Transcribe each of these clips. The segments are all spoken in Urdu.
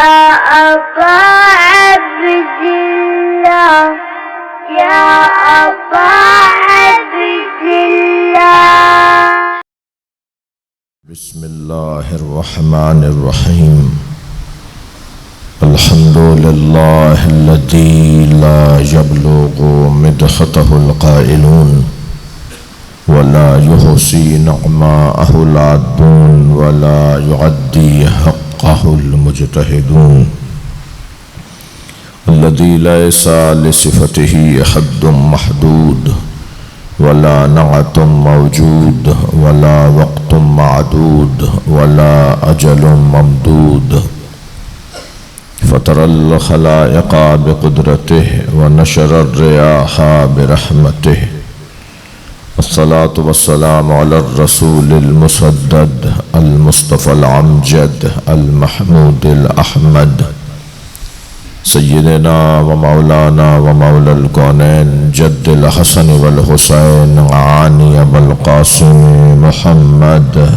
أبا عبد الله يا أبا عبد الله. بسم الله الرحمن الرحيم. الحمد لله الذي لا يبلغ مدحته القائلون ولا يحصي نعماءه العادون ولا يعدي حقه المجتهدون، الذي ليس لصفته حد محدود ولا نعت موجود ولا وقت معدود ولا أجل ممدود، فطر الخلائق بقدرته ونشر الرياح برحمته، الصلاة والسلام على الرسول المسدد المصطفى الأمجد المحمود الأحمد سيدنا ومولانا ومولى الكونين جد الحسن والحسين عاني أبا القاسم محمد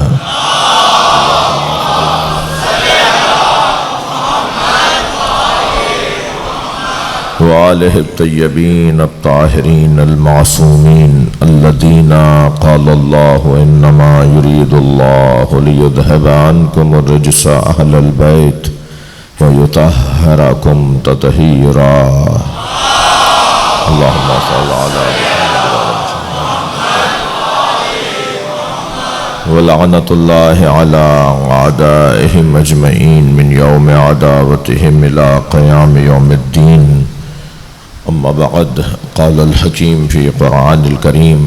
وآله الطيبين الطاهرين المعصومين الذين قال الله إنما يريد الله ليذهب عنكم الرجس أهل البيت ويطهركم تطهيرا. اللهم صل على محمد ولعنة الله على أعدائهم أجمعين من يوم عداوتهم إلى قيام يوم الدين. أما بعد، قال الحكيم في قرآن الكريم: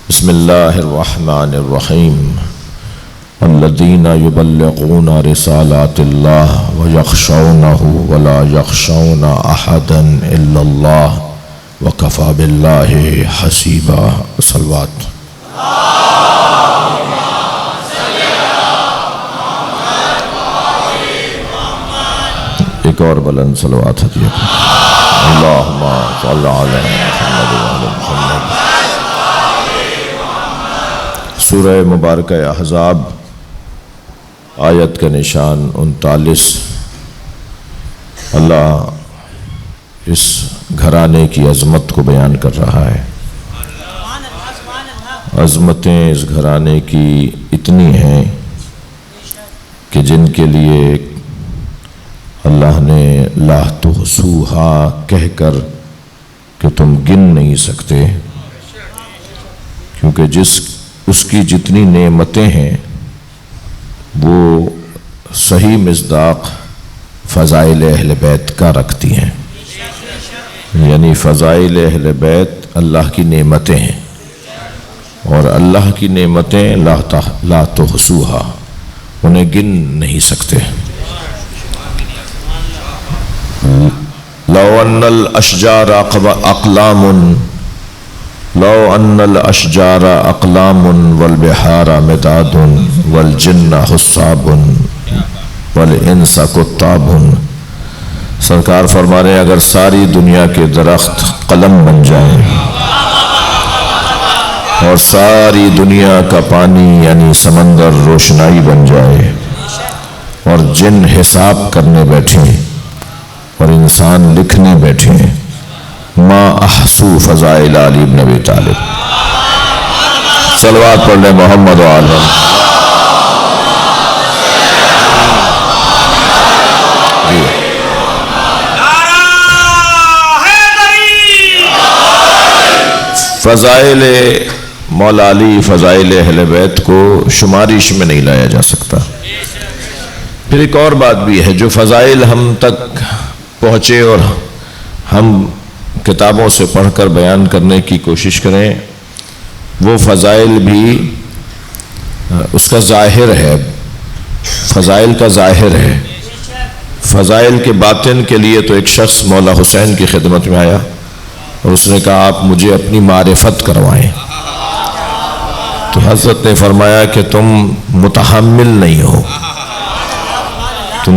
بسم الله الرحمن الرحيم. الذين يبلغون رسالات الله ويخشونه ولا يخشون أحدا إلا الله وكفى بالله حسيبا. صلوات. ایک اور بلند صلوات ہدیہ کریں. اللہم صل علی محمد وعلی محمد. سورہ مبارکہ احزاب آیت کا نشان 39. اللہ اس گھرانے کی عظمت کو بیان کر رہا ہے. عظمتیں اس گھرانے کی اتنی ہیں کہ جن کے لیے اللہ نے لا تحصوہا کہہ کر کہ تم گن نہیں سکتے، کیونکہ اس کی جتنی نعمتیں ہیں وہ صحیح مصداق فضائل اہل بیت کا رکھتی ہیں. یعنی فضائل اہل بیت اللہ کی نعمتیں ہیں، اور اللہ کی نعمتیں لا تحصوہا، انہیں گن نہیں سکتے. لو ان الاشجار اقلام والبحار مداد والجن حساب والانس کتاب. سرکار فرما رہے ہیں اگر ساری دنیا کے درخت قلم بن جائیں اور ساری دنیا کا پانی یعنی سمندر روشنائی بن جائے اور جن حساب کرنے بیٹھیں اور انسان لکھنے بیٹھے ما احسو فضائل علی بن ابی طالب. صلوات پڑھ لیں محمد و آل محمد. فضائل مولا علی، فضائل اہل بیت کو شمارش میں نہیں لایا جا سکتا. پھر ایک اور بات بھی ہے، جو فضائل ہم تک پہنچے اور ہم کتابوں سے پڑھ کر بیان کرنے کی کوشش کریں، وہ فضائل بھی اس کا ظاہر ہے، فضائل کا ظاہر ہے. فضائل کے باطن کے لیے تو ایک شخص مولا حسین کی خدمت میں آیا اور اس نے کہا آپ مجھے اپنی معرفت کروائیں. تو حضرت نے فرمایا کہ تم متحمل نہیں ہو، تم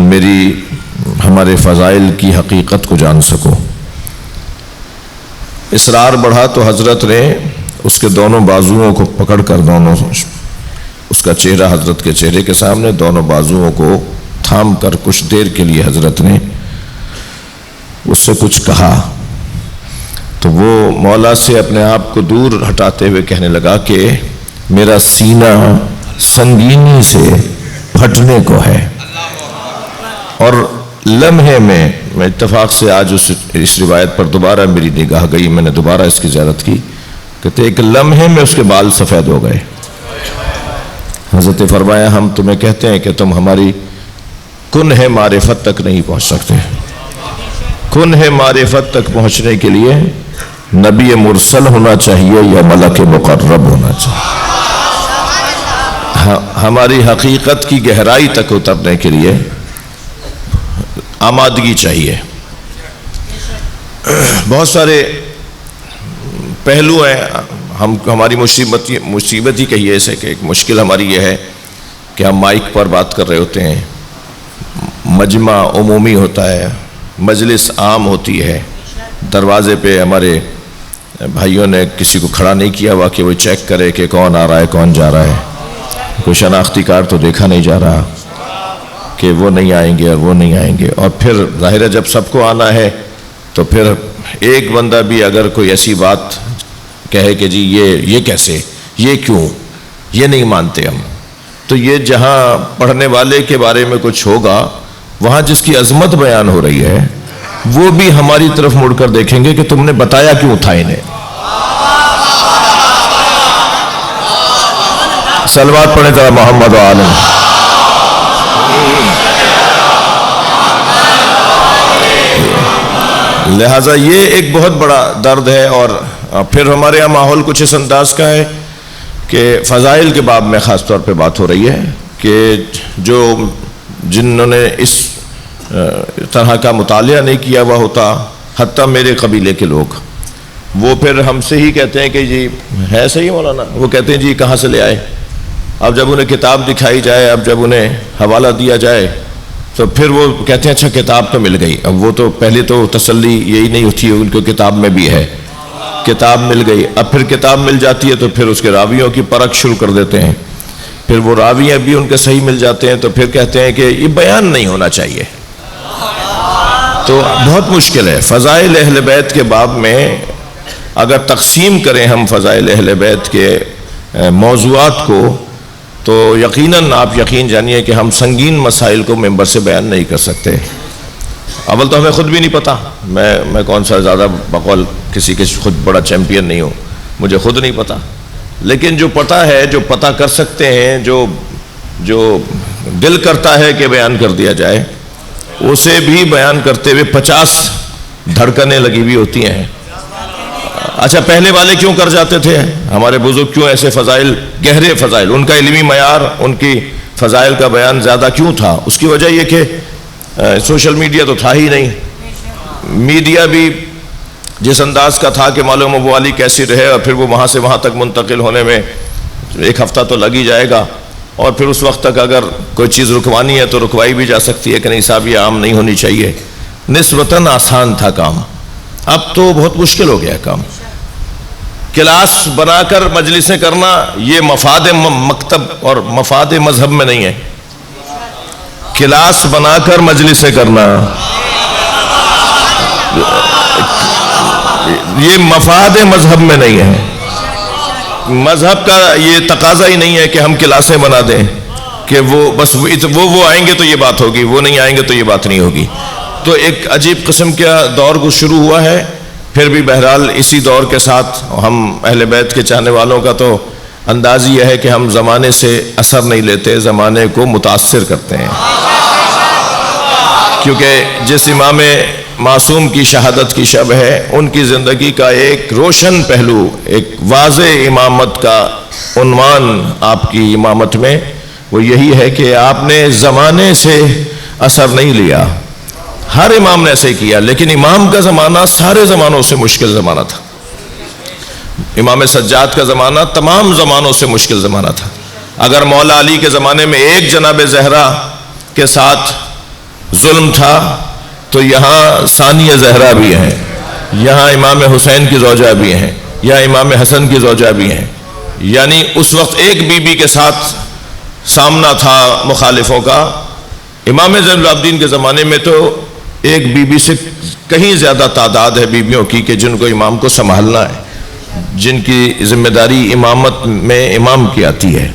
ہمارے فضائل کی حقیقت کو جان سکو. اصرار بڑھا تو حضرت نے اس کے دونوں بازوؤں کو پکڑ کر اس کا چہرہ حضرت کے چہرے کے سامنے دونوں بازوؤں کو تھام کر کچھ دیر کے لیے حضرت نے اس سے کچھ کہا تو وہ مولا سے اپنے آپ کو دور ہٹاتے ہوئے کہنے لگا کہ میرا سینہ سنگینی سے پھٹنے کو ہے. اور لمحے میں اتفاق سے آج اس روایت پر دوبارہ میری نگاہ گئی, میں نے دوبارہ اس کی زیارت کی, کہتے ایک لمحے میں اس کے بال سفید ہو گئے. حضرت فرمایا ہم تمہیں کہتے ہیں کہ تم ہماری کنہ معرفت تک نہیں پہنچ سکتے. کنہ معرفت تک پہنچنے کے لیے نبی مرسل ہونا چاہیے یا ملک مقرب ہونا چاہیے. ہماری حقیقت کی گہرائی تک اترنے کے لیے آمادگی چاہیے. بہت سارے پہلو ہیں. ہماری مصیبت ہی کہیے اسے کہ ایک مشکل ہماری یہ ہے کہ ہم مائک پر بات کر رہے ہوتے ہیں, مجمع عمومی ہوتا ہے, مجلس عام ہوتی ہے, دروازے پہ ہمارے بھائیوں نے کسی کو کھڑا نہیں کیا ہوا کہ وہ چیک کرے کہ کون آ رہا ہے کون جا رہا ہے. کوئی شناختی کارڈ تو دیکھا نہیں جا رہا کہ وہ نہیں آئیں گے اور وہ نہیں آئیں گے. اور پھر ظاہر ہے جب سب کو آنا ہے تو پھر ایک بندہ بھی اگر کوئی ایسی بات کہے کہ جی یہ کیسے, یہ کیوں, یہ نہیں مانتے ہم, تو یہ جہاں پڑھنے والے کے بارے میں کچھ ہوگا وہاں جس کی عظمت بیان ہو رہی ہے وہ بھی ہماری طرف مڑ کر دیکھیں گے کہ تم نے بتایا کیوں تھا انہیں. صلوات پڑھیں ذرا محمد و آلہ. لہٰذا یہ ایک بہت بڑا درد ہے. اور پھر ہمارے یہاں ماحول کچھ اس انداز کا ہے کہ فضائل کے باب میں خاص طور پہ بات ہو رہی ہے کہ جنہوں نے اس طرح کا مطالعہ نہیں کیا ہوا ہوتا, حتیٰ میرے قبیلے کے لوگ, وہ پھر ہم سے ہی کہتے ہیں کہ جی ہے صحیح مولانا, وہ کہتے ہیں جی کہاں سے لے آئے. اب جب انہیں کتاب دکھائی جائے, اب جب انہیں حوالہ دیا جائے تو پھر وہ کہتے ہیں اچھا کتاب تو مل گئی. اب وہ تو پہلے تو تسلی یہی نہیں ہوتی ان کو کتاب میں بھی ہے, کتاب مل گئی. اب پھر کتاب مل جاتی ہے تو پھر اس کے راویوں کی پرکھ شروع کر دیتے ہیں. پھر وہ راویاں بھی ان کے صحیح مل جاتے ہیں تو پھر کہتے ہیں کہ یہ بیان نہیں ہونا چاہیے. تو بہت مشکل ہے. فضائل اہل بیت کے باب میں اگر تقسیم کریں ہم فضائل اہل بیت کے موضوعات کو تو یقیناً آپ یقین جانیے کہ ہم سنگین مسائل کو ممبر سے بیان نہیں کر سکتے. اول تو ہمیں خود بھی نہیں پتا, میں کون سا زیادہ بقول کسی کے خود بڑا چیمپئن نہیں ہوں, مجھے خود نہیں پتا. لیکن جو پتہ ہے, جو پتہ کر سکتے ہیں, جو دل کرتا ہے کہ بیان کر دیا جائے, اسے بھی بیان کرتے ہوئے 50 دھڑکنیں لگی ہوئی ہوتی ہیں. اچھا پہلے والے کیوں کر جاتے تھے, ہمارے بزرگ کیوں ایسے فضائل, گہرے فضائل, ان کا علمی معیار, ان کی فضائل کا بیان زیادہ کیوں تھا؟ اس کی وجہ یہ کہ سوشل میڈیا تو تھا ہی نہیں. میڈیا بھی جس انداز کا تھا کہ معلوم ابو علی کیسی رہے, اور پھر وہ وہاں سے وہاں تک منتقل ہونے میں 1 ہفتہ تو لگ ہی جائے گا, اور پھر اس وقت تک اگر کوئی چیز رکوانی ہے تو رکوائی بھی جا سکتی ہے کہ نہیں صاحب یہ عام نہیں ہونی چاہیے. نسبتاً آسان تھا کام, اب تو بہت مشکل ہو گیا کام. کلاس بنا کر مجلسیں کرنا یہ مفاد مکتب اور مفاد مذہب میں نہیں ہے. کلاس بنا کر مجلسیں کرنا یہ مفاد مذہب میں نہیں ہے. مذہب کا یہ تقاضا ہی نہیں ہے کہ ہم کلاسیں بنا دیں کہ وہ بس وہ آئیں گے تو یہ بات ہوگی, وہ نہیں آئیں گے تو یہ بات نہیں ہوگی. تو ایک عجیب قسم کا دور کو شروع ہوا ہے. پھر بھی بہرحال اسی دور کے ساتھ ہم اہل بیت کے چاہنے والوں کا تو انداز یہ ہے کہ ہم زمانے سے اثر نہیں لیتے, زمانے کو متاثر کرتے ہیں. کیونکہ جس امام معصوم کی شہادت کی شب ہے, ان کی زندگی کا ایک روشن پہلو, ایک واضح امامت کا عنوان آپ کی امامت میں وہ یہی ہے کہ آپ نے زمانے سے اثر نہیں لیا. ہر امام نے ایسے کیا, لیکن امام کا زمانہ سارے زمانوں سے مشکل زمانہ تھا. امام سجاد کا زمانہ تمام زمانوں سے مشکل زمانہ تھا. اگر مولا علی کے زمانے میں ایک جناب زہرا کے ساتھ ظلم تھا تو یہاں ثانی زہرا بھی ہیں, یہاں امام حسین کی زوجہ بھی ہیں, یہاں امام حسن کی زوجہ بھی ہیں. یعنی اس وقت ایک بی بی کے ساتھ سامنا تھا مخالفوں کا, امام زین العابدین کے زمانے میں تو ایک بیوی سے کہیں زیادہ تعداد ہے بیویوں کی کہ جن کو امام کو سنبھالنا ہے، جن کی ذمہ داری امامت میں امام کی آتی ہے۔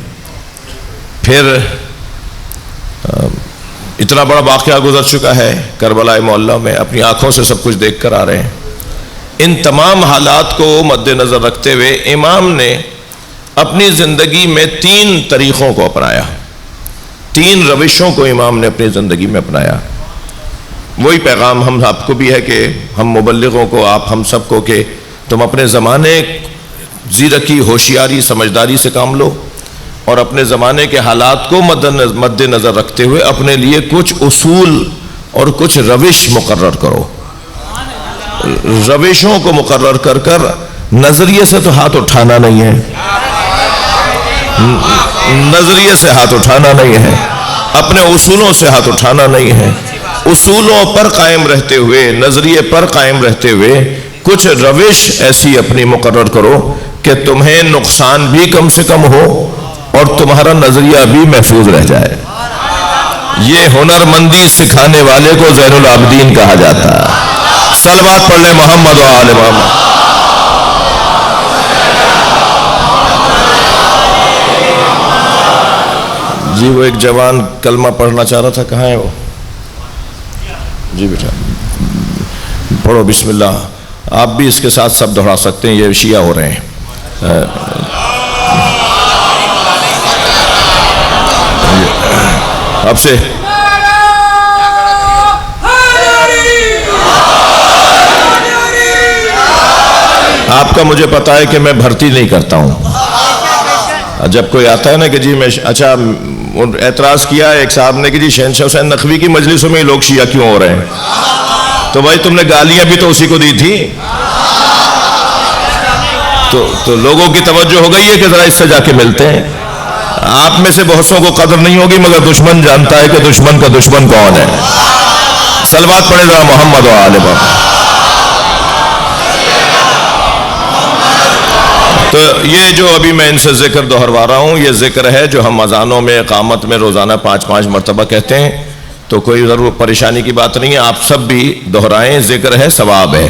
پھر اتنا بڑا واقعہ گزر چکا ہے کربلا معلیٰ میں، اپنی آنکھوں سے سب کچھ دیکھ کر آ رہے ہیں۔ ان تمام حالات کو مد نظر رکھتے ہوئے امام نے اپنی زندگی میں 3 طریقوں کو اپنایا، 3 روشوں کو امام نے اپنی زندگی میں اپنایا۔ وہی پیغام ہم آپ کو بھی ہے کہ ہم مبلغوں کو، آپ ہم سب کو، کہ تم اپنے زمانے زیرکی، ہوشیاری، سمجھداری سے کام لو، اور اپنے زمانے کے حالات کو مد نظر رکھتے ہوئے اپنے لیے کچھ اصول اور کچھ روش مقرر کرو۔ روشوں کو مقرر کر کر نظریے سے تو ہاتھ اٹھانا نہیں ہے، نظریے سے ہاتھ اٹھانا نہیں ہے، اپنے اصولوں سے ہاتھ اٹھانا نہیں ہے، اصولوں پر قائم رہتے ہوئے، نظریے پر قائم رہتے ہوئے کچھ روش ایسی اپنی مقرر کرو کہ تمہیں نقصان بھی کم سے کم ہو اور تمہارا نظریہ بھی محفوظ رہ جائے۔ یہ ہنرمندی سکھانے والے کو زین العابدین کہا جاتا ہے۔ صلوات پڑھ لیں محمد و آل محمد۔ جی وہ ایک جوان کلمہ پڑھنا چاہ رہا تھا، کہاں ہے وہ؟ جی بیٹا پڑھو بسم اللہ۔ آپ بھی اس کے ساتھ سب دہرا سکتے ہیں، یہ شیعہ ہو رہے ہیں۔ اب سے آپ کا مجھے پتا ہے کہ میں بھرتی نہیں کرتا ہوں۔ جب کوئی آتا ہے نا کہ جی میں اچھا اعتراض کیا ایک صاحب نے کہ جی شہنشاہ حسین نقوی کی مجلسوں میں لوگ شیعہ کیوں ہو رہے ہیں؟ تو بھائی تم نے گالیاں بھی تو اسی کو دی تھی، تو لوگوں کی توجہ ہو گئی ہے کہ ذرا اس سے جا کے ملتے ہیں۔ آپ میں سے بہت سو کو قدر نہیں ہوگی، مگر دشمن جانتا ہے کہ دشمن کا دشمن کون ہے۔ صلوات پڑھے ذرا محمد و آل محمد۔ تو یہ جو ابھی میں ان سے ذکر دہروا رہا ہوں، یہ ذکر ہے جو ہم اذانوں میں، اقامت میں روزانہ 5 مرتبہ کہتے ہیں، تو کوئی ضرور پریشانی کی بات نہیں ہے، آپ سب بھی دہرائیں، ذکر ہے، ثواب ہے۔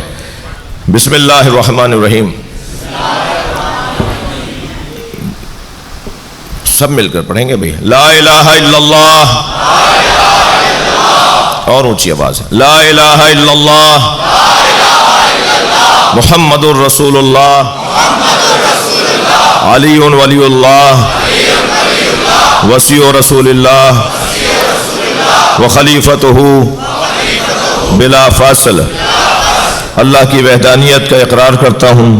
بسم اللہ الرحمن الرحیم، سب مل کر پڑھیں گے بھئی۔ لا الہ الا اللہ، اور اونچی آواز ہے، لا الہ الا اللہ محمد الرسول اللہ علی ولی اللہ وصی رسول اللہ وخلیفتہ بلا فاصل۔ اللہ کی وحدانیت کا اقرار کرتا ہوں،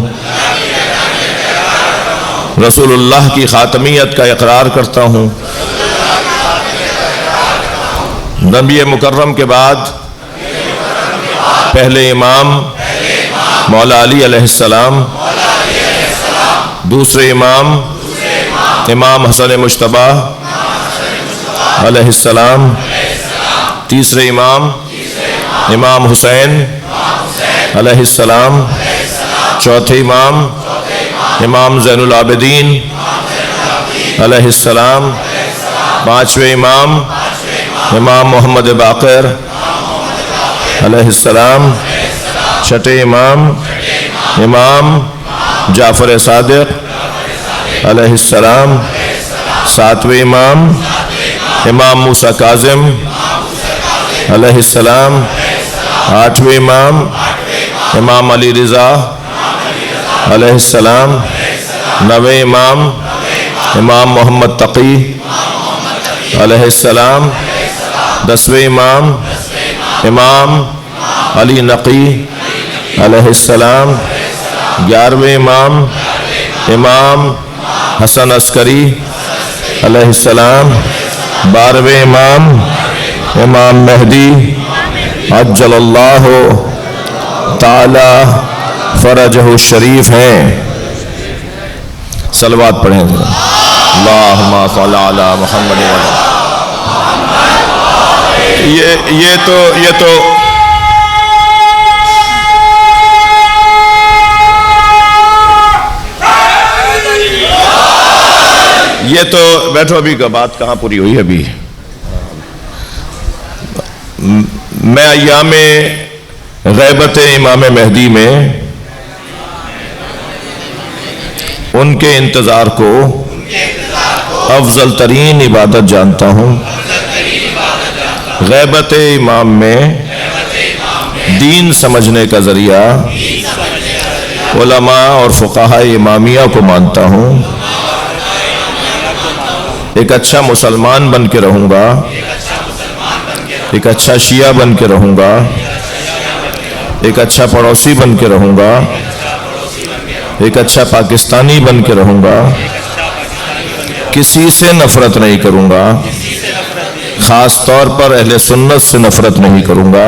رسول اللہ کی خاتمیت کا اقرار کرتا ہوں، نبی مکرم کے بعد پہلے امام مولا علی علیہ السلام، دوسرے امام امام حسن مجتبی علیہ السلام، تیسرے امام امام حسین علیہ السلام، چوتھے امام امام زین العابدین علیہ السلام، پانچویں امام امام محمد باقر علیہ السلام، چھٹے امام امام جعفر صادق علیہ السلام، ساتویں امام امام موسیٰ کاظم علیہ السلام، آٹھویں امام امام علی رضا علیہ السلام، نویں امام امام محمد تقی علیہ السلام، دسویں امام امام علی نقی علیہ السلام، گیارہویں امام امام حسن عسکری علیہ السلام، بارہویں امام امام مہدی عجل اللہ تعالی فرجہ الشریف ہیں۔ صلوات پڑھیں اللہم صلی علی محمد۔ یہ تو بیٹھو، ابھی کا بات کہاں پوری ہوئی ابھی؟ میں ایام غیبت امام مہدی میں ان کے انتظار کو افضل ترین عبادت جانتا ہوں۔ غیبت امام میں دین سمجھنے کا ذریعہ علماء اور فقہاء امامیہ کو مانتا ہوں۔ ایک اچھا مسلمان بن کے رہوں گا، ایک اچھا شیعہ بن کے رہوں گا، ایک اچھا پڑوسی بن کے رہوں گا، ایک اچھا پاکستانی بن کے رہوں گا، کسی سے نفرت نہیں کروں گا، خاص طور پر اہل سنت سے نفرت نہیں کروں گا۔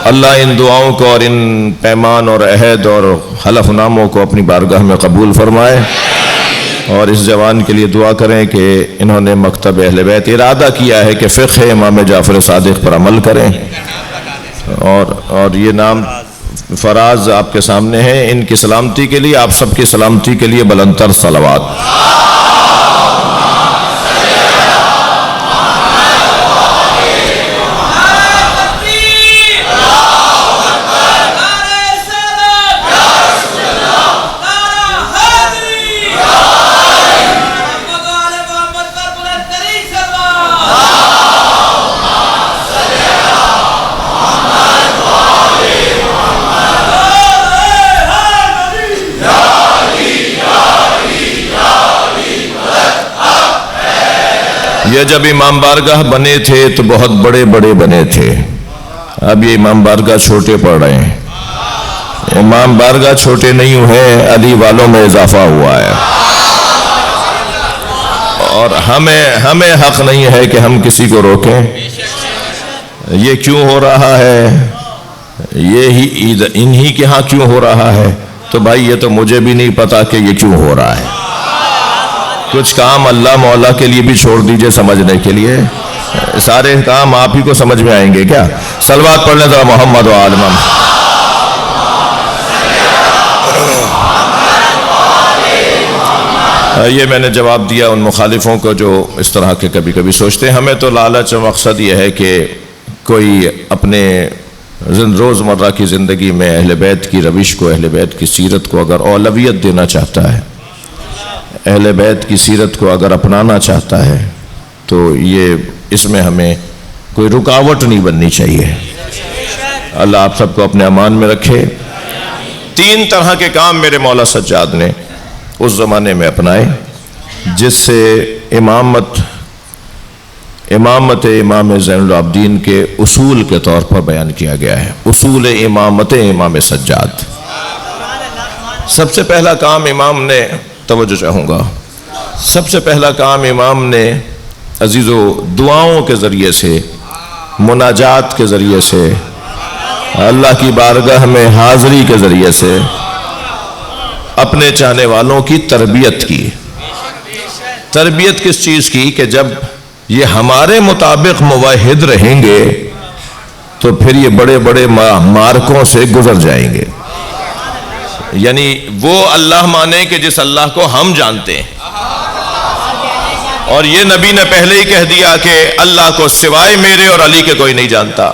اللہ ان دعاؤں کو اور ان پیمان اور عہد اور حلف ناموں کو اپنی بارگاہ میں قبول فرمائے، اور اس جوان کے لیے دعا کریں کہ انہوں نے مکتب اہل بیت ارادہ کیا ہے کہ فقہ امام جعفر صادق پر عمل کریں، اور یہ نام فراز آپ کے سامنے ہیں۔ ان کی سلامتی کے لیے، آپ سب کی سلامتی کے لیے بلند تر صلوات۔ یہ جب امام بارگاہ بنے تھے تو بہت بڑے بڑے بنے تھے، اب یہ امام بارگاہ چھوٹے پڑ رہے ہیں۔ امام بارگاہ چھوٹے نہیں ہوئے، علی والوں میں اضافہ ہوا ہے، اور ہمیں حق نہیں ہے کہ ہم کسی کو روکیں۔ یہ کیوں ہو رہا ہے، یہ انہی کے ہاں کیوں ہو رہا ہے، تو بھائی یہ تو مجھے بھی نہیں پتا کہ یہ کیوں ہو رہا ہے۔ کچھ کام اللہ مولا کے لیے بھی چھوڑ دیجئے سمجھنے کے لیے، سارے کام آپ ہی کو سمجھ میں آئیں گے کیا؟ صلوات پڑھ لیں ذرا محمد و آل محمد۔ یہ میں نے جواب دیا ان مخالفوں کو جو اس طرح کے کبھی کبھی سوچتے ہیں۔ ہمیں تو لالچ و مقصد یہ ہے کہ کوئی اپنے روزمرہ کی زندگی میں اہل بیت کی روش کو، اہل بیت کی سیرت کو اگر اولویت دینا چاہتا ہے، اہل بیت کی سیرت کو اگر اپنانا چاہتا ہے، تو یہ اس میں ہمیں کوئی رکاوٹ نہیں بننی چاہیے۔ اللہ آپ سب کو اپنے امان میں رکھے۔ 3 طرح کے کام میرے مولا سجاد نے اس زمانے میں اپنائے، جس سے امامت امام زین العابدین کے اصول کے طور پر بیان کیا گیا ہے۔ اصول امامت امام سجاد۔ سب سے پہلا کام امام نے، توجہ چاہوں گا، سب سے پہلا کام امام نے عزیزو دعاؤں کے ذریعے سے، مناجات کے ذریعے سے، اللہ کی بارگاہ میں حاضری کے ذریعے سے اپنے چاہنے والوں کی تربیت کی۔ تربیت کس چیز کی؟ کہ جب یہ ہمارے مطابق موحد رہیں گے تو پھر یہ بڑے بڑے مارکوں سے گزر جائیں گے۔ یعنی وہ اللہ مانے کہ جس اللہ کو ہم جانتے ہیں، اور یہ نبی نے پہلے ہی کہہ دیا کہ اللہ کو سوائے میرے اور علی کے کوئی نہیں جانتا۔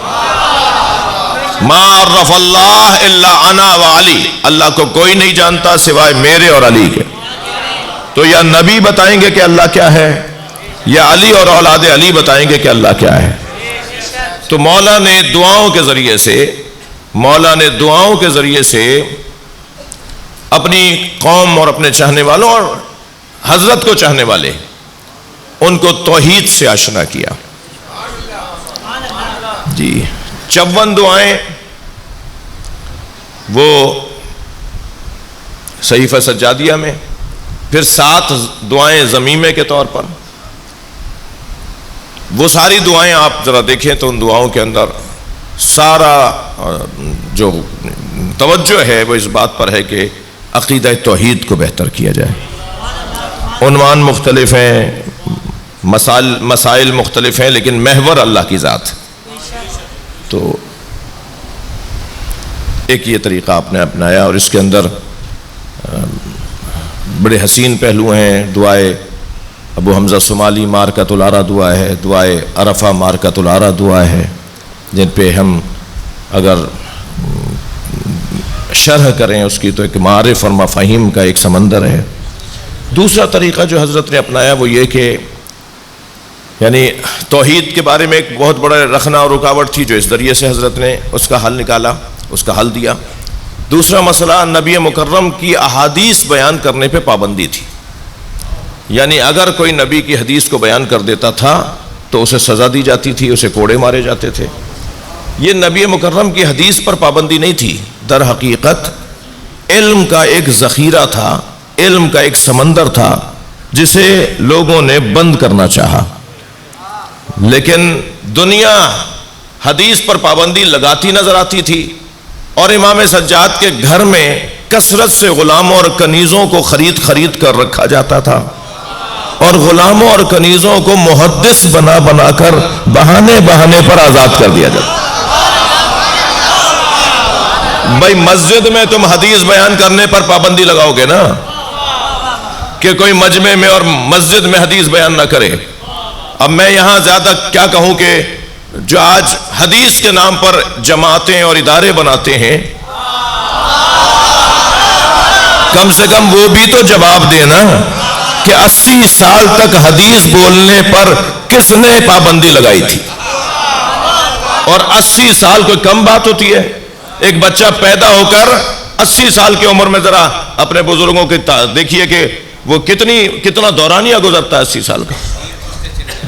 ما عرف اللہ الا انا و علی، اللہ کو کوئی نہیں جانتا سوائے میرے اور علی کے۔ تو یا نبی بتائیں گے کہ اللہ کیا ہے، یا علی اور اولاد علی بتائیں گے کہ اللہ کیا ہے۔ تو مولا نے دعاؤں کے ذریعے سے اپنی قوم اور اپنے چاہنے والوں اور حضرت کو چاہنے والے ان کو توحید سے آشنا کیا۔ جی 54 دعائیں وہ صحیفہ سجادیہ میں، پھر 7 دعائیں ضمیمے کے طور پر۔ وہ ساری دعائیں آپ ذرا دیکھیں تو ان دعاؤں کے اندر سارا جو توجہ ہے وہ اس بات پر ہے کہ عقیدہ توحید کو بہتر کیا جائے۔ عنوان مختلف ہیں، مسائل مختلف ہیں، لیکن محور اللہ کی ذات۔ تو ایک یہ طریقہ آپ نے اپنایا، اور اس کے اندر بڑے حسین پہلو ہیں۔ دعائے ابو حمزہ صومالی مارکۃ العرا دعا ہے، دعائے عرفہ مارکۃ العرا دعا ہے، جن پہ ہم اگر شرح کریں اس کی تو ایک معارف اور مفاہیم کا ایک سمندر ہے۔ دوسرا طریقہ جو حضرت نے اپنایا وہ یہ کہ یعنی توحید کے بارے میں ایک بہت بڑا رخنہ اور رکاوٹ تھی، جو اس ذریعے سے حضرت نے اس کا حل نکالا، اس کا حل دیا۔ دوسرا مسئلہ نبی مکرم کی احادیث بیان کرنے پہ پابندی تھی، یعنی اگر کوئی نبی کی حدیث کو بیان کر دیتا تھا تو اسے سزا دی جاتی تھی، اسے کوڑے مارے جاتے تھے۔ یہ نبی مکرم کی حدیث پر پابندی نہیں تھی، در حقیقت علم کا ایک ذخیرہ تھا، علم کا ایک سمندر تھا جسے لوگوں نے بند کرنا چاہا، لیکن دنیا حدیث پر پابندی لگاتی نظر آتی تھی، اور امام سجاد کے گھر میں کثرت سے غلاموں اور کنیزوں کو خرید کر رکھا جاتا تھا، اور غلاموں اور کنیزوں کو محدث بنا بنا کر بہانے پر آزاد کر دیا جاتا۔ بھائی مسجد میں تم حدیث بیان کرنے پر پابندی لگاؤ گے نا کہ کوئی مجمع میں اور مسجد میں حدیث بیان نہ کرے۔ اب میں یہاں زیادہ کیا کہوں کہ جو آج حدیث کے نام پر جماعتیں اور ادارے بناتے ہیں، کم سے کم وہ بھی تو جواب دینا کہ 80 سال تک حدیث بولنے پر کس نے پابندی لگائی تھی؟ اور 80 سال کوئی کم بات ہوتی ہے؟ ایک بچہ پیدا ہو کر 80 سال کی عمر میں ذرا اپنے بزرگوں کے دیکھیے کہ وہ کتنا دورانیہ گزرتا ہے 80 سال کا۔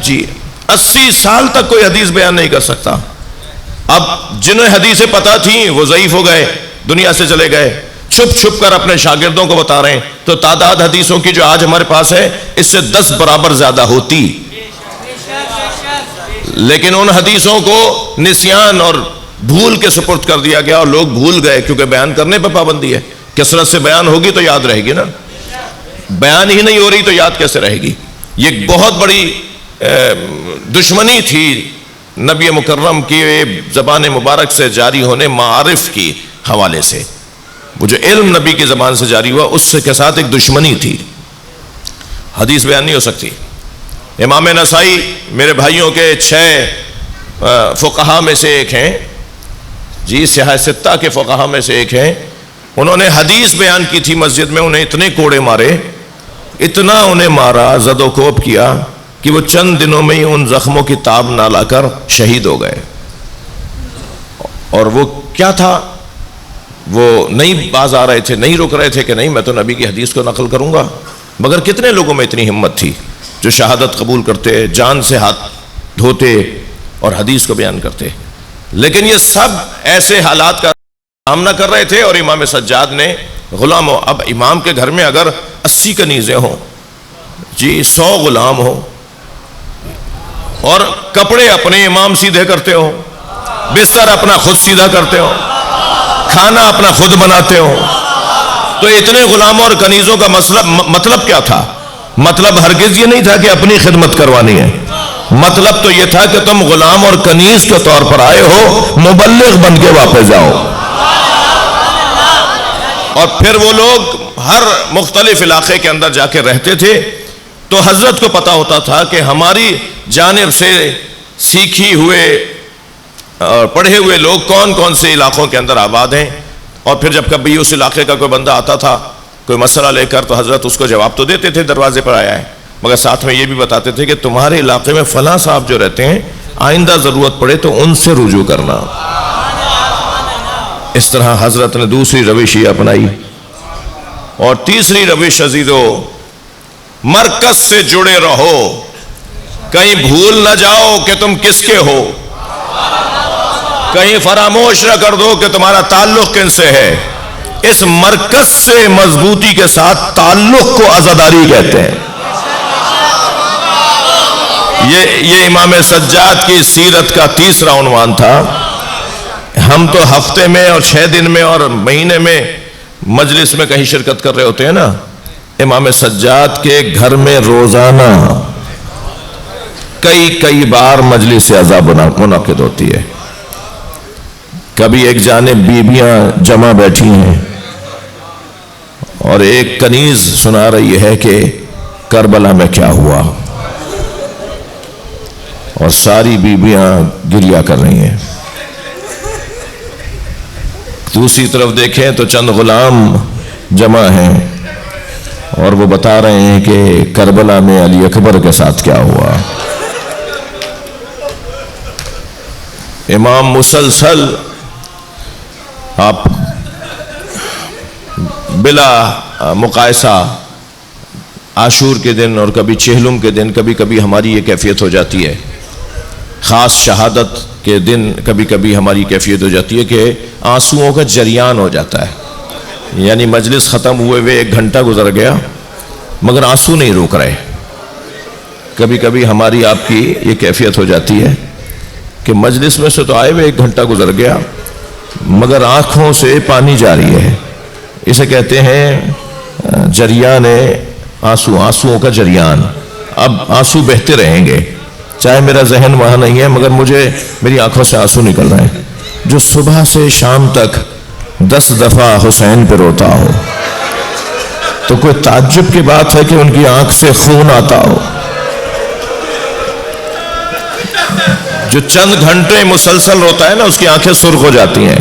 جی 80 سال تک کوئی حدیث بیان نہیں کر سکتا۔ اب جنہیں حدیثیں پتہ تھیں وہ ضعیف ہو گئے، دنیا سے چلے گئے، چھپ کر اپنے شاگردوں کو بتا رہے ہیں، تو تعداد حدیثوں کی جو آج ہمارے پاس ہے اس سے 10 برابر زیادہ ہوتی، لیکن ان حدیثوں کو نسیان اور بھول کے سپرد کر دیا گیا، اور لوگ بھول گئے کیونکہ بیان کرنے پہ پابندی ہے۔ کثرت سے بیان ہوگی تو یاد رہے گی نا، بیان ہی نہیں ہو رہی تو یاد کیسے رہے گی؟ یہ بہت بڑی دشمنی تھی نبی مکرم کی زبان مبارک سے جاری ہونے معارف کی حوالے سے۔ وہ جو علم نبی کی زبان سے جاری ہوا اس کے ساتھ ایک دشمنی تھی، حدیث بیان نہیں ہو سکتی۔ امام نسائی میرے بھائیوں کے 6 فقہا میں سے ایک ہیں، جی سیاہ ستہ کے فقہا میں سے ایک ہیں، انہوں نے حدیث بیان کی تھی مسجد میں، انہیں اتنے کوڑے مارے، اتنا انہیں مارا، زد و کوب کیا کہ وہ چند دنوں میں ہی ان زخموں کی تاب نہ لا کر شہید ہو گئے۔ اور وہ کیا تھا؟ وہ نہیں باز آ رہے تھے، نہیں رک رہے تھے کہ نہیں میں تو نبی کی حدیث کو نقل کروں گا۔ مگر کتنے لوگوں میں اتنی ہمت تھی جو شہادت قبول کرتے، جان سے ہاتھ دھوتے اور حدیث کو بیان کرتے؟ لیکن یہ سب ایسے حالات کا سامنا کر رہے تھے، اور امام سجاد نے غلاموں، اب امام کے گھر میں اگر 80 کنیزیں ہوں، جی 100 غلام ہوں، اور کپڑے اپنے امام سیدھے کرتے ہوں، بستر اپنا خود سیدھا کرتے ہوں، کھانا اپنا خود بناتے ہوں، تو اتنے غلاموں اور کنیزوں کا مطلب کیا تھا؟ مطلب ہرگز یہ نہیں تھا کہ اپنی خدمت کروانی ہے، مطلب تو یہ تھا کہ تم غلام اور کنیز کے طور پر آئے ہو، مبلغ بن کے واپس جاؤ۔ اور پھر وہ لوگ ہر مختلف علاقے کے اندر جا کے رہتے تھے، تو حضرت کو پتا ہوتا تھا کہ ہماری جانب سے سیکھی ہوئے اور پڑھے ہوئے لوگ کون کون سے علاقوں کے اندر آباد ہیں، اور پھر جب کبھی اس علاقے کا کوئی بندہ آتا تھا کوئی مسئلہ لے کر، تو حضرت اس کو جواب تو دیتے تھے دروازے پر آیا ہے، مگر ساتھ میں یہ بھی بتاتے تھے کہ تمہارے علاقے میں فلاں صاحب جو رہتے ہیں، آئندہ ضرورت پڑے تو ان سے رجوع کرنا۔ اس طرح حضرت نے دوسری روش یہ اپنائی۔ اور تیسری روش عزیزو، مرکز سے جڑے رہو، کہیں بھول نہ جاؤ کہ تم کس کے ہو، کہیں فراموش نہ کر دو کہ تمہارا تعلق کن سے ہے۔ اس مرکز سے مضبوطی کے ساتھ تعلق کو عزاداری کہتے ہیں۔ یہ امام سجاد کی سیرت کا تیسرا عنوان تھا۔ ہم تو ہفتے میں اور 6 دن میں اور مہینے میں مجلس میں کہیں شرکت کر رہے ہوتے ہیں نا، امام سجاد کے گھر میں روزانہ کئی بار مجلس عزا منعقد ہوتی ہے۔ کبھی ایک جانب بیویاں جمع بیٹھی ہیں اور ایک کنیز سنا رہی ہے کہ کربلا میں کیا ہوا، اور ساری بیویاں گریہ کر رہی ہیں۔ دوسری طرف دیکھیں تو چند غلام جمع ہیں اور وہ بتا رہے ہیں کہ کربلا میں علی اکبر کے ساتھ کیا ہوا۔ امام مسلسل آپ بلا مقایسہ عاشور کے دن اور کبھی چہلم کے دن کبھی کبھی ہماری یہ کیفیت ہو جاتی ہے، خاص شہادت کے دن کبھی کبھی ہماری کیفیت ہو جاتی ہے کہ آنسوؤں کا جریان ہو جاتا ہے، یعنی مجلس ختم ہوئے ہوئے 1 گھنٹہ گزر گیا مگر آنسو نہیں روک رہے۔ کبھی کبھی ہماری آپ کی یہ کیفیت ہو جاتی ہے کہ مجلس میں سے تو آئے ہوئے 1 گھنٹہ گزر گیا مگر آنکھوں سے پانی جاری ہے۔ اسے کہتے ہیں جریان آنسو، آنسوؤں کا جریان۔ اب آنسو بہتے رہیں گے، چاہے میرا ذہن وہاں نہیں ہے مگر میری آنکھوں سے آنسو نکل رہے ہیں۔ جو صبح سے شام تک 10 دفعہ حسین پہ روتا ہو تو کوئی تعجب کی بات ہے کہ ان کی آنکھ سے خون آتا ہو۔ جو چند گھنٹے مسلسل روتا ہے نا اس کی آنکھیں سرخ ہو جاتی ہیں۔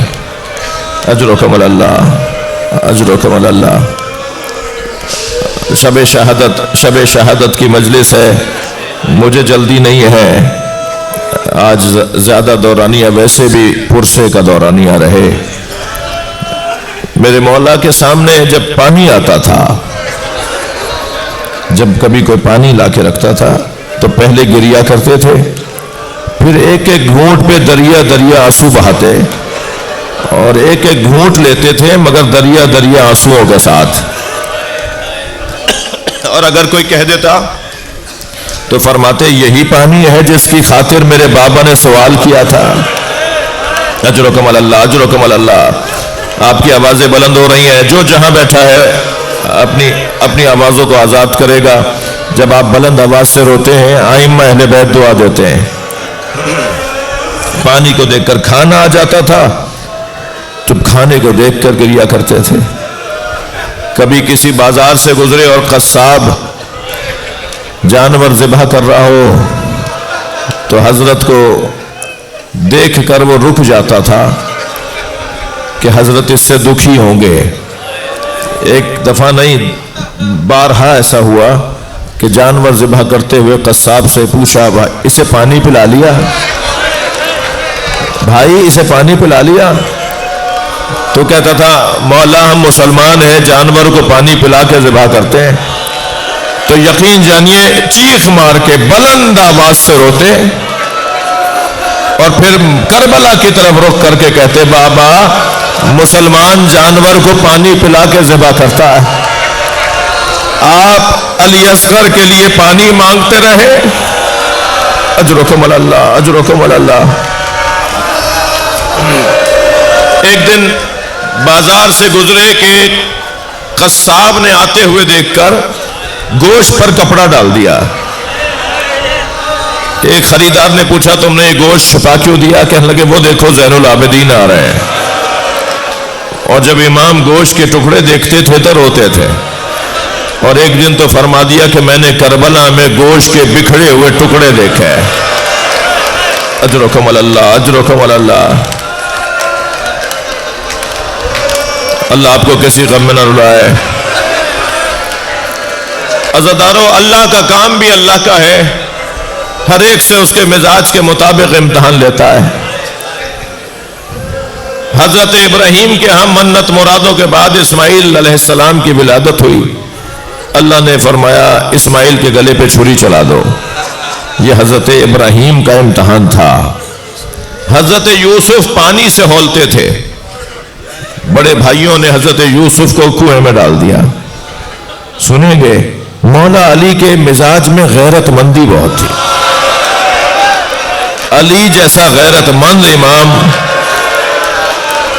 اجرکم اللہ، اجرکم اللہ۔ شب شہادت کی مجلس ہے، مجھے جلدی نہیں ہے، آج زیادہ دورانیہ ویسے بھی پرسے کا دورانیہ رہے۔ میرے مولا کے سامنے جب پانی آتا تھا، جب کبھی کوئی پانی لا کے رکھتا تھا تو پہلے گریہ کرتے تھے، پھر ایک ایک گھونٹ پہ دریا دریا آنسو بہاتے اور ایک ایک گھونٹ لیتے تھے مگر دریا دریا آنسوؤں کے ساتھ۔ اور اگر کوئی کہہ دیتا تو فرماتے یہی پانی ہے جس کی خاطر میرے بابا نے سوال کیا تھا۔ اجرکم اللہ، اجرکم اللہ۔ آپ کی آوازیں بلند ہو رہی ہیں، جو جہاں بیٹھا ہے اپنی آوازوں کو آزاد کرے گا۔ جب آپ بلند آواز سے روتے ہیں ائمہ اہل بیت دعا دیتے ہیں۔ پانی کو دیکھ کر کھانا آ جاتا تھا، جب کھانے کو دیکھ کر گریہ کرتے تھے۔ کبھی کسی بازار سے گزرے اور قصاب جانور ذبح کر رہا ہو تو حضرت کو دیکھ کر وہ رک جاتا تھا کہ حضرت اس سے دکھی ہوں گے۔ ایک دفعہ نہیں بارہا ایسا ہوا کہ جانور ذبح کرتے ہوئے قصاب سے پوچھا اسے پانی پلا لیا؟ بھائی اسے پانی پلا لیا؟ تو کہتا تھا مولا ہم مسلمان ہیں، جانور کو پانی پلا کے ذبح کرتے ہیں۔ تو یقین جانیے چیخ مار کے بلند آواز سے روتے اور پھر کربلا کی طرف رخ کر کے کہتے بابا مسلمان جانور کو پانی پلا کے ذبح کرتا ہے، آپ علی اصغر کے لیے پانی مانگتے رہے۔ اجرکم اللہ، اجرکم اللہ۔ ایک دن بازار سے گزرے کہ قصاب نے آتے ہوئے دیکھ کر گوشت پر کپڑا ڈال دیا۔ ایک خریدار نے پوچھا تم نے یہ گوشت چھپا کیوں دیا؟ کہنے لگے وہ دیکھو زین العابدین آ رہے ہیں۔ اور جب امام گوشت کے ٹکڑے دیکھتے تھے تو روتے تھے، اور ایک دن تو فرما دیا کہ میں نے کربلا میں گوشت کے بکھڑے ہوئے ٹکڑے دیکھے۔ اجرکم اللہ، اجرکم اللہ۔ اللہ آپ کو کسی غم میں نہ رلائے۔ عزادارو، اللہ کا کام بھی اللہ کا ہے، ہر ایک سے اس کے مزاج کے مطابق امتحان لیتا ہے۔ حضرت ابراہیم کے ہم منت مرادوں کے بعد اسماعیل علیہ السلام کی ولادت ہوئی۔ اللہ نے فرمایا اسماعیل کے گلے پہ چھری چلا دو۔ یہ حضرت ابراہیم کا امتحان تھا۔ حضرت یوسف پانی سے ہولتے تھے، بڑے بھائیوں نے حضرت یوسف کو کنویں میں ڈال دیا۔ سنیں گے مولا علی کے مزاج میں غیرت مندی بہت تھی۔ علی جیسا غیرت مند امام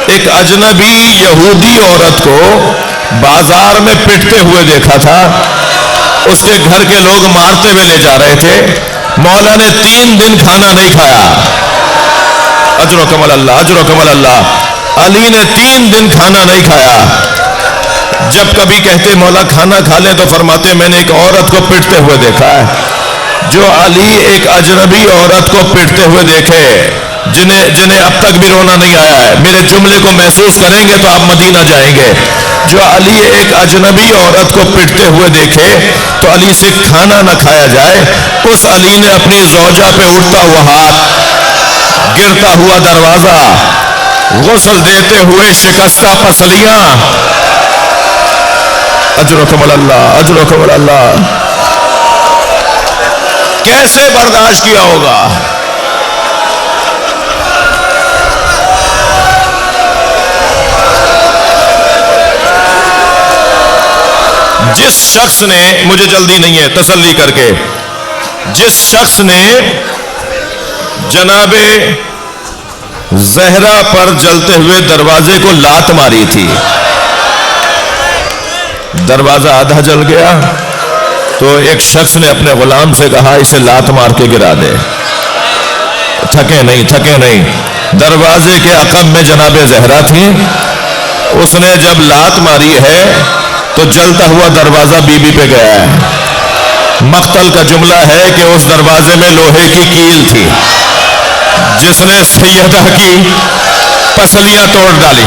ایک اجنبی یہودی عورت کو بازار میں پٹتے ہوئے دیکھا تھا، اس کے گھر کے لوگ مارتے ہوئے لے جا رہے تھے، مولا نے 3 دن کھانا نہیں کھایا۔ اجرکم اللہ، اجرکم اللہ۔ علی نے 3 دن کھانا نہیں کھایا، جب کبھی کہتے مولا کھانا کھا لیں تو فرماتے میں نے ایک عورت کو پیٹتے ہوئے دیکھا ہے. جو علی ایک اجنبی عورت کو پیٹتے ہوئے دیکھے جنہیں اب تک بھی رونا نہیں آیا ہے, میرے جملے کو محسوس کریں گے تو آپ مدینہ جائیں گے. جو علی ایک اجنبی عورت کو پیٹتے ہوئے دیکھے تو علی سے کھانا نہ کھایا جائے, اس علی نے اپنی زوجہ پہ اٹھتا ہوا ہاتھ, گرتا ہوا دروازہ, غسل دیتے ہوئے شکستہ پسلیاں, اجرکم اللہ اجرکم اللہ, کیسے برداشت کیا ہوگا. جس شخص نے, مجھے جلدی نہیں ہے تسلی کر کے, جس شخص نے جناب زہرا پر جلتے ہوئے دروازے کو لات ماری تھی, دروازہ آدھا جل گیا تو ایک شخص نے اپنے غلام سے کہا اسے لات مار کے گرا دے. تھکے نہیں. دروازے کے عقب میں جناب زہرا تھی, اس نے جب لات ماری ہے تو جلتا ہوا دروازہ بی بی پہ گیا ہے. مقتل کا جملہ ہے کہ اس دروازے میں لوہے کی کیل تھی جس نے سیدہ کی پسلیاں توڑ ڈالی.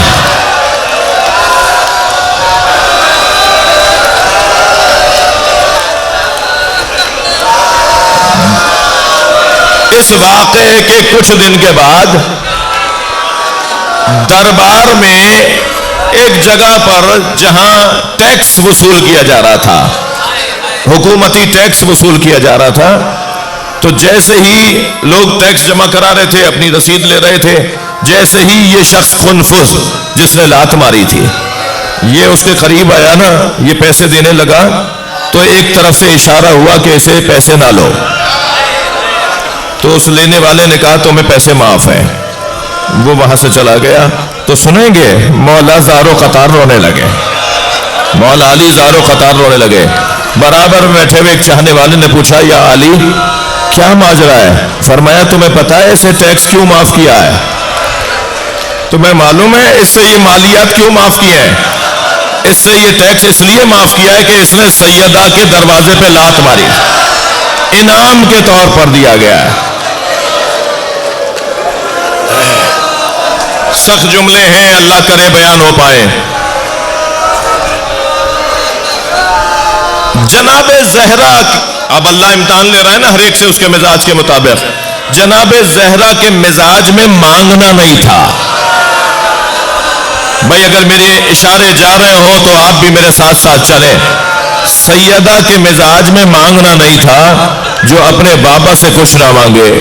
اس واقعے کے کچھ دن کے بعد دربار میں ایک جگہ پر جہاں ٹیکس وصول کیا جا رہا تھا, حکومتی ٹیکس وصول کیا جا رہا تھا, تو جیسے ہی لوگ ٹیکس جمع کرا رہے تھے, اپنی رسید لے رہے تھے, جیسے ہی یہ شخص خنفذ جس نے لات ماری تھی یہ اس کے قریب آیا نا, یہ پیسے دینے لگا تو ایک طرف سے اشارہ ہوا کہ اسے پیسے نہ لو, تو اس لینے والے نے کہا تمہیں پیسے معاف ہیں. وہ وہاں سے چلا گیا تو سنیں گے مولا زارو قطار رونے لگے, مولا علی زارو قطار رونے لگے. برابر میں بیٹھے ہوئے ایک چاہنے والے نے پوچھا یا علی کیا ماجرا ہے؟ فرمایا تمہیں پتا ہے اسے ٹیکس کیوں معاف کیا ہے؟ تمہیں معلوم ہے اس سے یہ مالیات کیوں معاف کی ہے؟ اس سے یہ ٹیکس اس لیے معاف کیا ہے کہ اس نے سیدہ کے دروازے پہ لات ماری, انعام کے طور پر دیا گیا ہے. سخت جملے ہیں, اللہ کرے بیان ہو پائے. جناب زہرا, اب اللہ امتحان لے رہا ہے نا ہر ایک سے اس کے مزاج کے مطابق. جناب زہرا کے مزاج میں مانگنا نہیں تھا. بھائی اگر میرے اشارے جا رہے ہو تو آپ بھی میرے ساتھ ساتھ چلیں. سیدہ کے مزاج میں مانگنا نہیں تھا. جو اپنے بابا سے کچھ نہ مانگے,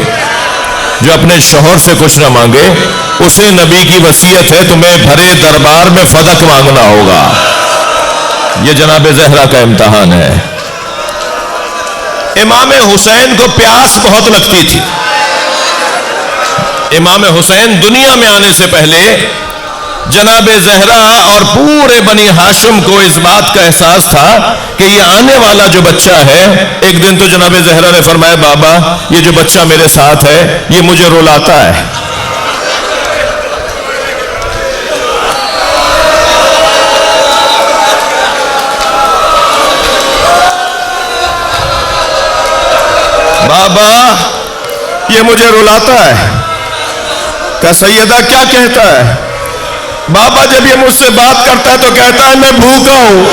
جو اپنے شوہر سے کچھ نہ مانگے, اسے نبی کی وصیت ہے تمہیں بھرے دربار میں فدق مانگنا ہوگا. یہ جناب زہرا کا امتحان ہے. امام حسین کو پیاس بہت لگتی تھی. امام حسین دنیا میں آنے سے پہلے جناب زہرا اور پورے بنی ہاشم کو اس بات کا احساس تھا کہ یہ آنے والا جو بچہ ہے, ایک دن تو جناب زہرا نے فرمایا بابا یہ جو بچہ میرے ساتھ ہے یہ مجھے رلاتا ہے. بابا یہ مجھے رلاتا ہے. کہ سیدہ کیا کہتا ہے؟ بابا جب یہ مجھ سے بات کرتا ہے تو کہتا ہے میں بھوکا ہوں.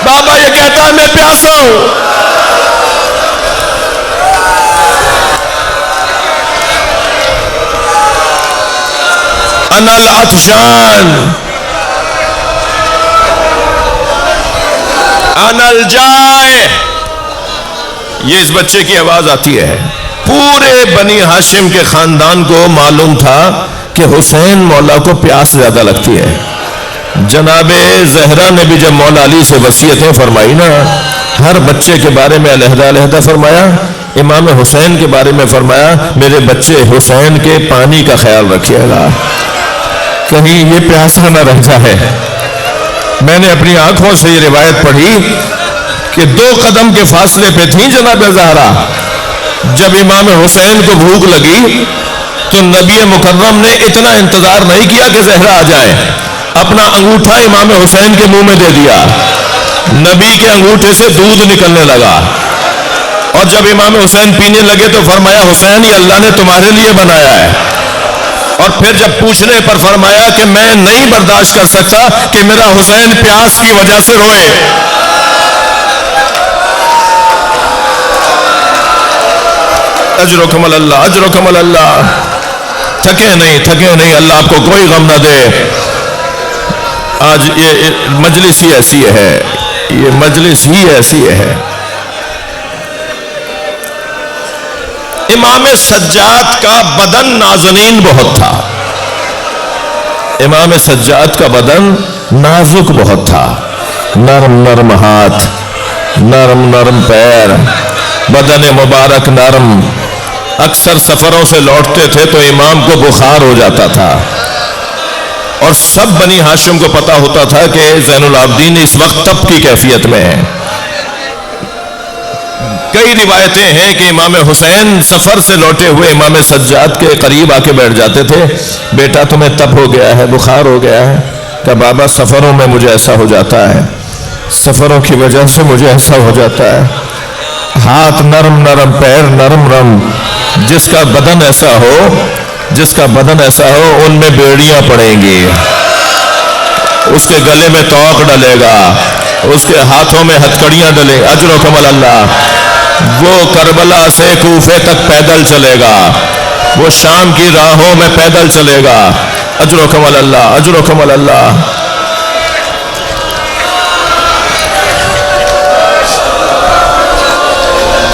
بابا یہ کہتا ہے میں پیاسا ہوں. انا العطشان انا الجائع. یہ اس بچے کی آواز آتی ہے. پورے بنی ہاشم کے خاندان کو معلوم تھا کہ حسین مولا کو پیاس زیادہ لگتی ہے. جناب زہرا نے بھی جب مولا علی سے وصیتیں فرمائی نا, ہر بچے کے بارے میں علیحدہ علیحدہ فرمایا. امام حسین کے بارے میں فرمایا میرے بچے حسین کے پانی کا خیال رکھیے گا, کہیں یہ پیاسا نہ رہ جائے. میں نے اپنی آنکھوں سے یہ روایت پڑھی کہ 2 قدم کے فاصلے پہ تھیں جناب زہرا. جب امام حسین کو بھوک لگی تو نبی مکرم نے اتنا انتظار نہیں کیا کہ زہرا آ جائے. اپنا انگوٹھا امام حسین کے منہ میں دے دیا، نبی کے انگوٹھے سے دودھ نکلنے لگا، اور جب امام حسین پینے لگے تو فرمایا حسین یہ اللہ نے تمہارے لیے بنایا ہے، اور پھر جب پوچھنے پر فرمایا کہ میں نہیں برداشت کر سکتا کہ میرا حسین پیاس کی وجہ سے روئے۔ اجرکم اللہ، اجرکم اللہ، تھکے نہیں، اللہ آپ کو کوئی غم نہ دے۔ آج یہ مجلس ہی ایسی ہے، یہ مجلس ہی ایسی ہے۔ امام سجاد کا بدن نازنین بہت تھا، امام سجاد کا بدن نازک بہت تھا، نرم نرم ہاتھ، نرم نرم پیر، بدن مبارک نرم۔ اکثر سفروں سے لوٹتے تھے تو امام کو بخار ہو جاتا تھا، اور سب بنی ہاشم کو پتا ہوتا تھا کہ زین العابدین اس وقت تب کی کیفیت میں ہے۔ کئی روایتیں ہیں کہ امام حسین سفر سے لوٹے ہوئے امام سجاد کے قریب آ کے بیٹھ جاتے تھے، بیٹا تمہیں تب ہو گیا ہے، بخار ہو گیا ہے؟ کہ بابا سفروں میں مجھے ایسا ہو جاتا ہے، سفروں کی وجہ سے مجھے ایسا ہو جاتا ہے۔ ہاتھ نرم نرم، پیر نرم نرم، جس کا بدن ایسا ہو ان میں بیڑیاں پڑیں گی، اس کے گلے میں توق ڈلے گا، اس کے ہاتھوں میں ہتھکڑیاں ڈلیں۔ اجرکم اللہ، وہ کربلا سے کوفے تک پیدل چلے گا، وہ شام کی راہوں میں پیدل چلے گا۔ اجرکم اللہ، اجرکم اللہ۔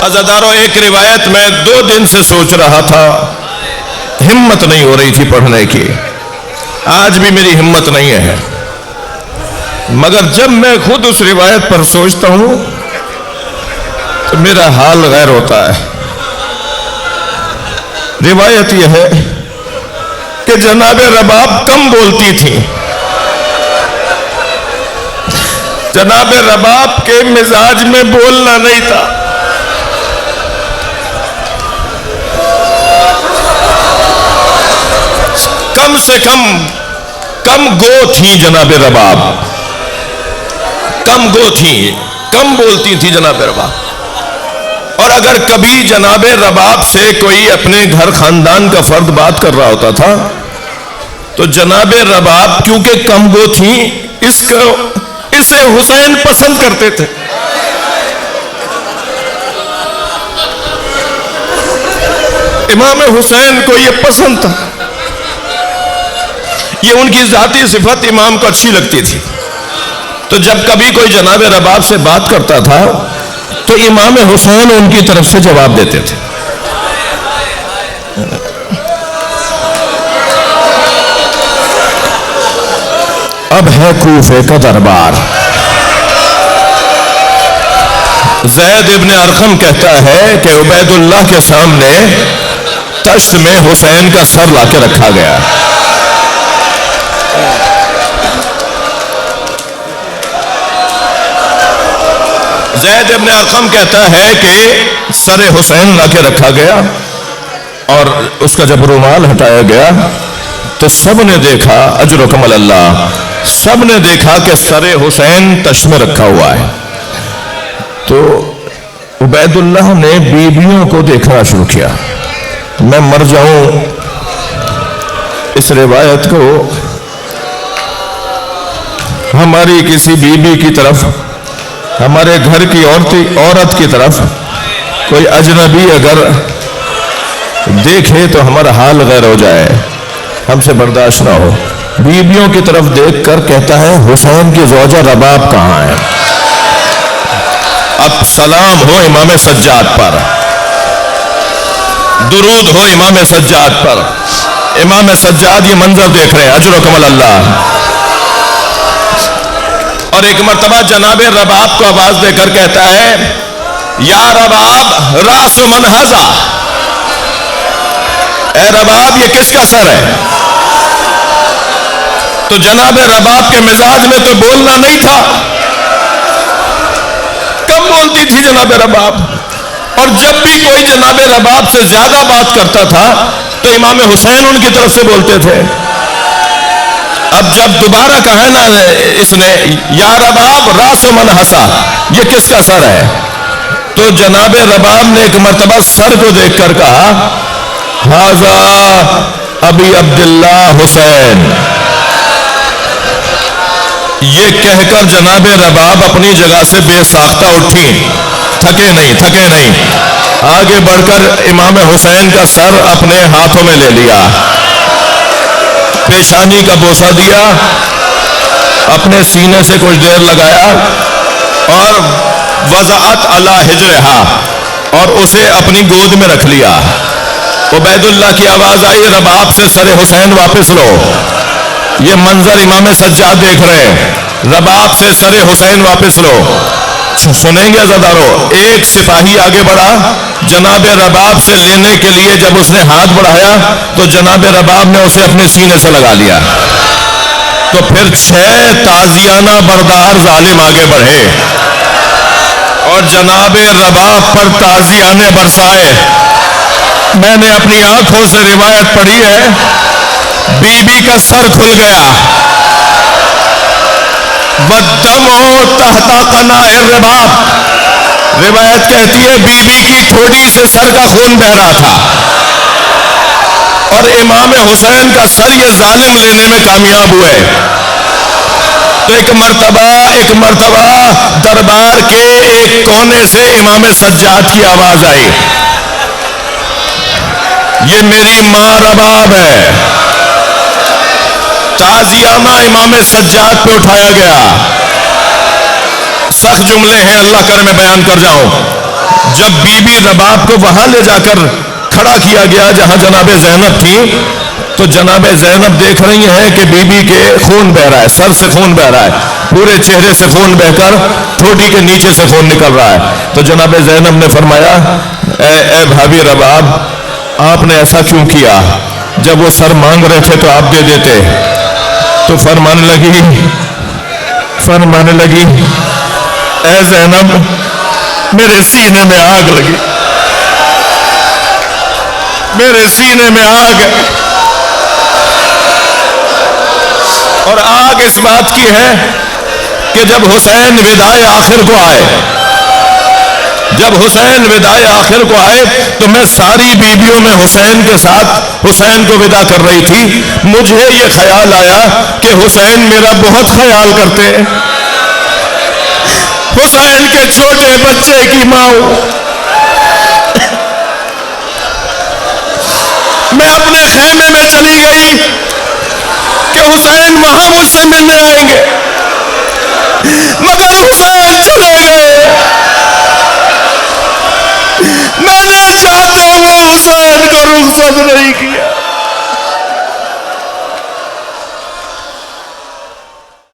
عزادارو، ایک روایت میں 2 دن سے سوچ رہا تھا، ہمت نہیں ہو رہی تھی پڑھنے کی، آج بھی میری ہمت نہیں ہے، مگر جب میں خود اس روایت پر سوچتا ہوں تو میرا حال غیر ہوتا ہے۔ روایت یہ ہے کہ جناب رباب کم بولتی تھی، جناب رباب کے مزاج میں بولنا نہیں تھا، کم سے کم گو تھی جناب رباب، کم گو تھی، کم بولتی تھی جناب رباب۔ اور اگر کبھی جناب رباب سے کوئی اپنے گھر خاندان کا فرد بات کر رہا ہوتا تھا تو جناب رباب کیونکہ کم گو تھی اسے حسین پسند کرتے تھے۔ امام حسین کو یہ پسند تھا، یہ ان کی ذاتی صفت امام کو اچھی لگتی تھی، تو جب کبھی کوئی جناب رباب سے بات کرتا تھا تو امام حسین ان کی طرف سے جواب دیتے تھے۔ اب ہے کوفے کا دربار۔ زید ابن ارقم کہتا ہے کہ عبید اللہ کے سامنے تشت میں حسین کا سر لا کے رکھا گیا، زید ابن ارقم کہتا ہے کہ سر حسین لا کے رکھا گیا، اور اس کا جب رومال ہٹایا گیا تو سب نے دیکھا، اجرکم اللہ، سب نے دیکھا کہ سر حسین تشت میں رکھا ہوا ہے۔ تو عبید اللہ نے بیویوں کو دیکھنا شروع کیا، میں مر جاؤں اس روایت کو ہماری کسی بیوی کی طرف، ہمارے گھر کی عورت کی طرف کوئی اجنبی اگر دیکھے تو ہمارا حال غیر ہو جائے، ہم سے برداشت نہ ہو۔ بیویوں کی طرف دیکھ کر کہتا ہے حسین کی زوجہ رباب کہاں ہے؟ اب سلام ہو امام سجاد پر، درود ہو امام سجاد پر۔ امام سجاد یہ منظر دیکھ رہے ہیں، اجرکم اللہ۔ اور ایک مرتبہ جناب رباب کو آواز دے کر کہتا ہے یا رباب راس من ھذا، اے رباب یہ کس کا سر ہے؟ تو جناب رباب کے مزاج میں تو بولنا نہیں تھا، کم بولتی تھی جناب رباب، اور جب بھی کوئی جناب رباب سے زیادہ بات کرتا تھا تو امام حسین ان کی طرف سے بولتے تھے۔ اب اب جب دوبارہ کہا نا اس نے یا رباب راس من ہسا، یہ کس کا سر ہے؟ تو جناب رباب نے ایک مرتبہ سر کو دیکھ کر کہا ھذا ابی عبداللہ حسین. یہ کہہ کر جناب رباب اپنی جگہ سے بے ساختہ اٹھی، تھکے نہیں. آگے بڑھ کر امام حسین کا سر اپنے ہاتھوں میں لے لیا، پیشانی کا بوسہ دیا، اپنے سینے سے کچھ دیر لگایا اور وضعت علی حجرہا، اور اسے اپنی گود میں رکھ لیا. عبید اللہ کی آواز آئی رباب سے سر حسین واپس لو. یہ منظر امام سجاد دیکھ رہے ہیں، رباب سے سر حسین واپس لو. سنیں گے عزادارو، ایک سپاہی آگے بڑھا جناب رباب سے لینے کے لیے. جب اس نے ہاتھ بڑھایا تو جناب رباب نے اسے اپنے سینے سے لگا لیا. تو پھر 6 تازیانہ بردار ظالم آگے بڑھے اور جناب رباب پر تازیانے برسائے. میں نے اپنی آنکھوں سے روایت پڑھی ہے، بی بی کا سر کھل گیا. وَالدَّمُ تَحْتَ قَنَاءِ الرِّبَابِ، روایت کہتی ہے بی بی کی ٹھوڈی سے سر کا خون بہ رہا تھا اور امام حسین کا سر یہ ظالم لینے میں کامیاب ہوئے. تو ایک مرتبہ دربار کے ایک کونے سے امام سجاد کی آواز آئی، یہ میری ماں رباب ہے. تعزیانہ امام سجاد پہ اٹھایا گیا. سخت جملے ہیں، اللہ کرے میں بیان کر جاؤں. جب بی بی رباب کو وہاں لے جا کر کھڑا کیا گیا جہاں جناب زینب تھی، تو جناب زینب دیکھ رہی ہیں کہ بی بی کے خون بہ رہا ہے، سر سے خون بہ رہا ہے، پورے چہرے سے خون بہ کر ٹھوڈی کے نیچے سے خون نکل رہا ہے. تو جناب زینب نے فرمایا اے بھابی رباب، آپ نے ایسا کیوں کیا؟ جب وہ سر مانگ رہے تھے تو آپ دے دیتے. تو فرمانے لگی اے زینب، میرے سینے میں آگ لگی، میرے سینے میں آگ ہے. اور آگ اس بات کی ہے کہ جب حسین وداع آخر کو آئے تو میں ساری بیویوں میں حسین کے ساتھ حسین کو ودا کر رہی تھی. مجھے یہ خیال آیا کہ حسین میرا بہت خیال کرتے، حسین کے چھوٹے بچے کی ماں ہوں. میں اپنے خیمے میں چلی گئی کہ حسین وہاں مجھ سے ملنے آئیں گے، مگر حسین چلے گئے. میں نے چاہتے ہوئے حسین کو رخصت نہیں کیا.